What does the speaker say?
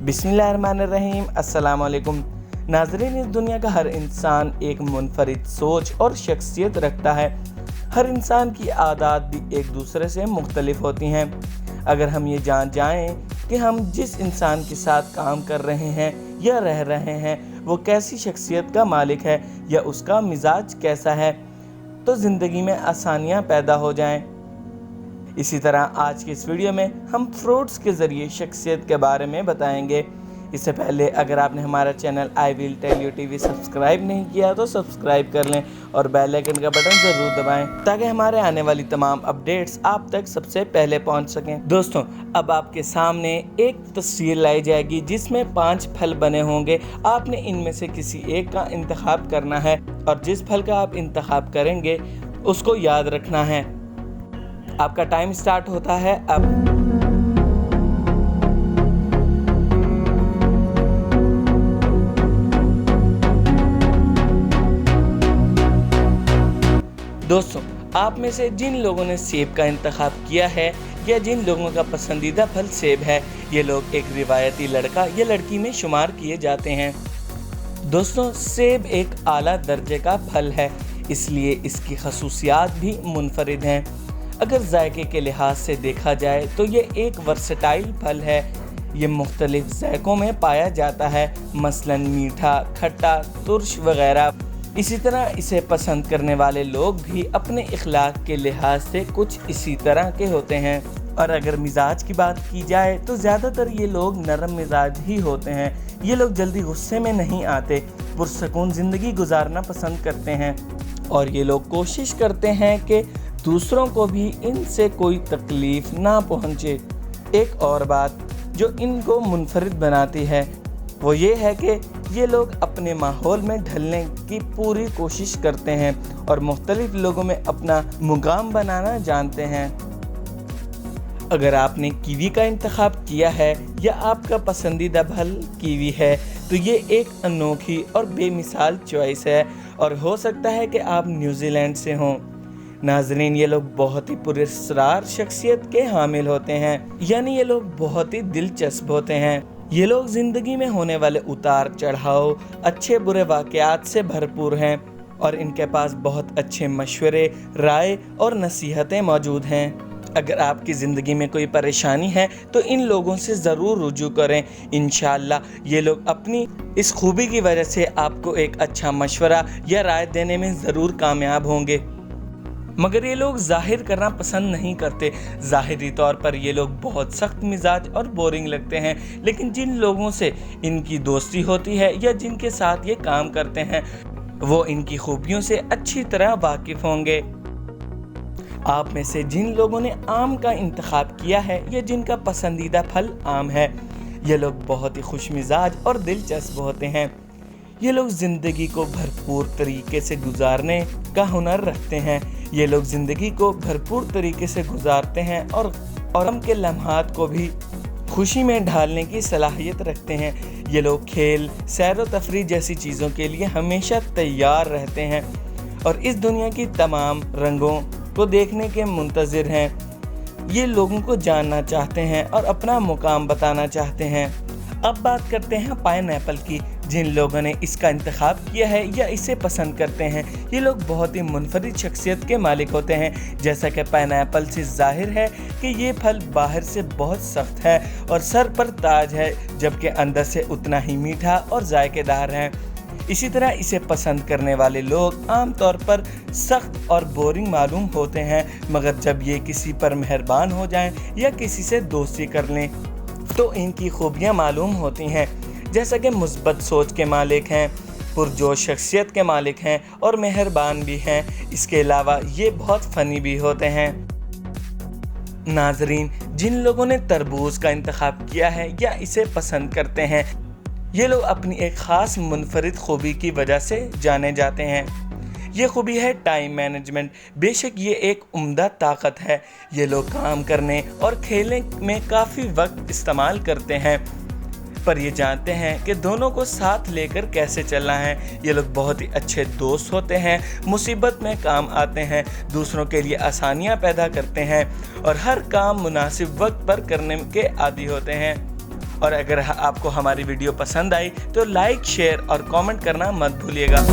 बिस्मिल्लाहिर्रहमानिर्रहीम। अस्सलाम वालेकुम नाज़रीन। इस दुनिया का हर इंसान एक मुनफरिद सोच और शख्सियत रखता है। हर इंसान की आदत भी एक दूसरे से मुख्तलिफ होती हैं। अगर हम ये जान जाएं कि हम जिस इंसान के साथ काम कर रहे हैं या रह रहे हैं वो कैसी शख्सियत का मालिक है या उसका मिजाज कैसा है, तो ज़िंदगी में आसानियाँ पैदा हो जाएं। इसी तरह आज की इस वीडियो में हम फ्रूट्स के ज़रिए शख्सियत के बारे में बताएंगे। इससे पहले अगर आपने हमारा channel I will tell you TV subscribe नहीं किया तो सब्सक्राइब कर लें और बेल आइकन का बटन ज़रूर दबाएं ताकि हमारे आने वाली तमाम अपडेट्स आप तक सबसे पहले पहुंच सकें। दोस्तों, अब आपके सामने एक तस्वीर लाई जाएगी जिसमें 5 फल बने होंगे। आपने इनमें से किसी एक का इंतखाब करना है और जिस फल का आप इंतखाब करेंगे उसको याद रखना है। आपका टाइम स्टार्ट होता है अब। दोस्तों, आप में से जिन लोगों ने सेब का इंतखाब किया है या जिन लोगों का पसंदीदा फल सेब है, ये लोग एक रिवायती लड़का या लड़की में शुमार किए जाते हैं। दोस्तों, सेब एक आला दर्जे का फल है, इसलिए इसकी खसूसियात भी मुनफरिद हैं। अगर जायके के लिहाज से देखा जाए तो ये एक वर्सेटाइल फल है। ये मुख्तलिफ जायकों में पाया जाता है, मसलन मीठा, खट्टा, तुर्श वगैरह। इसी तरह इसे पसंद करने वाले लोग भी अपने इखलाक के लिहाज से कुछ इसी तरह के होते हैं। और अगर मिजाज की बात की जाए तो ज़्यादातर ये लोग नरम मिजाज ही होते हैं। ये लोग जल्दी गुस्से में नहीं आते, पुरसकून ज़िंदगी गुजारना पसंद करते हैं और ये लोग कोशिश करते हैं कि दूसरों को भी इनसे कोई तकलीफ़ ना पहुँचे। एक और बात जो इनको मुनफरिद बनाती है वो ये है कि ये लोग अपने माहौल में ढलने की पूरी कोशिश करते हैं और मुख्तलिफ लोगों में अपना मुकाम बनाना जानते हैं। अगर आपने कीवी का इंतखाब किया है या आपका पसंदीदा फल कीवी है तो ये एक अनोखी और बेमिसाल चॉइस है और हो सकता है कि आप न्यूजीलैंड से हों। नाजरीन, ये लोग बहुत ही पुरस्कार शख्सियत के हामिल होते हैं, यानी ये लोग बहुत ही दिलचस्प होते हैं। ये लोग ज़िंदगी में होने वाले उतार चढ़ाव, अच्छे बुरे वाक़यात से भरपूर हैं और इनके पास बहुत अच्छे मशवरे, राय और नसीहतें मौजूद हैं। अगर आपकी ज़िंदगी में कोई परेशानी है तो इन लोगों से ज़रूर रुजू करें। इंशाअल्लाह ये लोग अपनी इस खूबी की वजह से आपको एक अच्छा मशवरा या राय देने में ज़रूर कामयाब होंगे। मगर ये लोग ज़ाहिर करना पसंद नहीं करते। ज़ाहिरी तौर पर ये लोग बहुत सख्त मिजाज और बोरिंग लगते हैं, लेकिन जिन लोगों से इनकी दोस्ती होती है या जिनके साथ ये काम करते हैं वो इनकी खूबियों से अच्छी तरह वाकिफ़ होंगे। आप में से जिन लोगों ने आम का इंतखाब किया है या जिनका पसंदीदा फल आम है, ये लोग बहुत ही खुश मिजाज और दिलचस्प होते हैं। ये लोग ज़िंदगी को भरपूर तरीके से गुजारने का हुनर रखते हैं। ये लोग ज़िंदगी को भरपूर तरीके से गुजारते हैं और गम के लम्हात को भी खुशी में ढालने की सलाहियत रखते हैं। ये लोग खेल, सैर व तफरीह जैसी चीज़ों के लिए हमेशा तैयार रहते हैं और इस दुनिया की तमाम रंगों को देखने के मुंतज़िर हैं। ये लोगों को जानना चाहते हैं और अपना मुकाम बताना चाहते हैं। अब बात करते हैं पाइनएप्पल की। जिन लोगों ने इसका इंतखाब किया है या इसे पसंद करते हैं, ये लोग बहुत ही मुनफरिद शख्सियत के मालिक होते हैं। जैसा कि पाइनएप्पल से ज़ाहिर है कि ये फल बाहर से बहुत सख्त है और सर पर ताज है, जबकि अंदर से उतना ही मीठा और जायकेदार है। इसी तरह इसे पसंद करने वाले लोग आमतौर पर सख्त और बोरिंग मालूम होते हैं, मगर जब ये किसी पर मेहरबान हो जाएं या किसी से दोस्ती कर लें तो इनकी खूबियाँ मालूम होती हैं। जैसा कि मुस्बत सोच के मालिक हैं, पुरजोश शख्सियत के मालिक हैं और मेहरबान भी हैं। इसके अलावा ये बहुत फ़नी भी होते हैं। नाजरीन, जिन लोगों ने तरबूज का इंतखाब किया है या इसे पसंद करते हैं, ये लोग अपनी एक ख़ास मुनफरिद खूबी की वजह से जाने जाते हैं। ये खूबी है टाइम मैनेजमेंट। बेशक ये एक उम्दा ताकत है। ये लोग काम करने और खेलने में काफ़ी वक्त इस्तेमाल करते हैं, पर ये जानते हैं कि दोनों को साथ लेकर कैसे चलना है। ये लोग बहुत ही अच्छे दोस्त होते हैं, मुसीबत में काम आते हैं, दूसरों के लिए आसानियाँ पैदा करते हैं और हर काम मुनासिब वक्त पर करने के आदी होते हैं। और अगर आपको हमारी वीडियो पसंद आई तो लाइक, शेयर और कमेंट करना मत भूलिएगा।